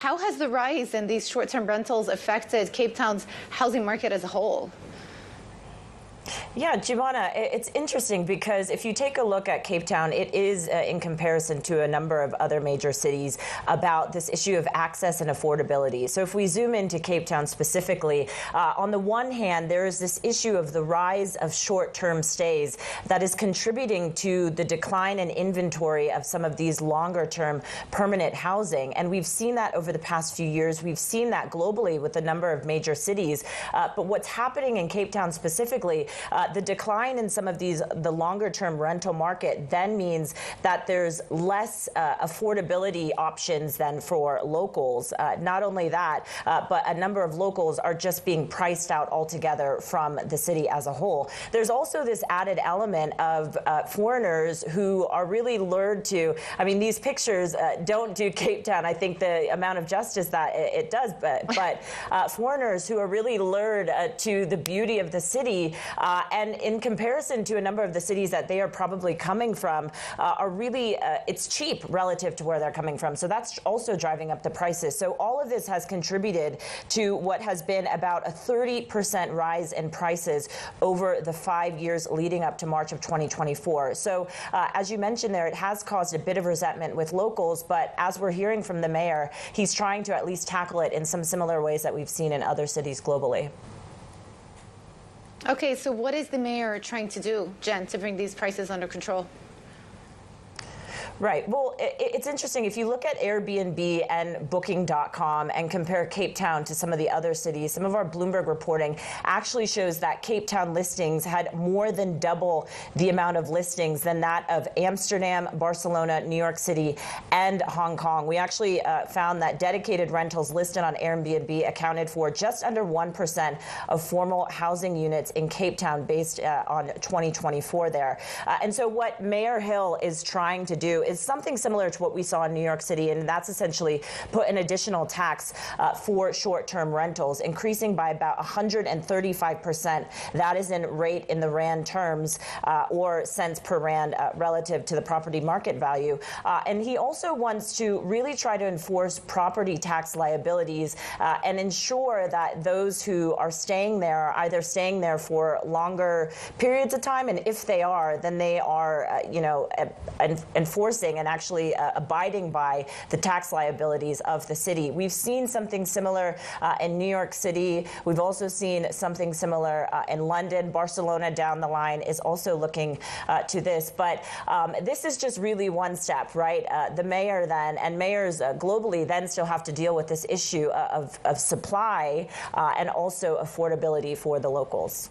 How has the rise in these short-term rentals affected Cape Town's housing market as a whole? Yeah, Giovanna, it's interesting because if you take a look at Cape Town, it is, in comparison to a number of other major cities, about this issue of access and affordability. So if we zoom into Cape Town specifically, on the one hand, there is this issue of the rise of short-term stays that is contributing to the decline in inventory of some of these longer-term permanent housing. And we've seen that over the past few years. We've seen that globally with a number of major cities. But what's happening in Cape Town specifically, the decline in some of the longer-term rental market then means that there's less affordability options than for locals. Not only that, but a number of locals are just being priced out altogether from the city as a whole. There's also this added element of foreigners who are really lured to, I mean, these pictures don't do Cape Town, I think, the amount of justice that it does, but foreigners who are really lured to the beauty of the city, and in comparison to a number of the cities that they are probably coming from, are really, it's cheap relative to where they're coming from. So that's also driving up the prices. So all of this has contributed to what has been about a 30% rise in prices over the 5 years leading up to March of 2024. So as you mentioned there, it has caused a bit of resentment with locals. But as we're hearing from the mayor, he's trying to at least tackle it in some similar ways that we've seen in other cities globally. Okay, so what is the mayor trying to do, Jen, to bring these prices under control? Right. Well, it's interesting. If you look at Airbnb and Booking.com and compare Cape Town to some of the other cities, some of our Bloomberg reporting actually shows that Cape Town listings had more than double the amount of listings than that of Amsterdam, Barcelona, New York City, and Hong Kong. We actually found that dedicated rentals listed on Airbnb accounted for just under 1% of formal housing units in Cape Town based on 2024 there. And so what Mayor Hill is trying to do is something similar to what we saw in New York City, and that's essentially put an additional tax for short-term rentals, increasing by about 135%. That is in rate in the RAND terms, or cents per RAND relative to the property market value. And he also wants to really try to enforce property tax liabilities and ensure that those who are staying there are either staying there for longer periods of time, and if they are, then they are, enforcing and actually abiding by the tax liabilities of the city. We've seen something similar in New York City. We've also seen something similar in London. Barcelona down the line is also looking to this. But this is just really one step, right? The mayor then, and mayors globally then still have to deal with this issue of supply and also affordability for the locals.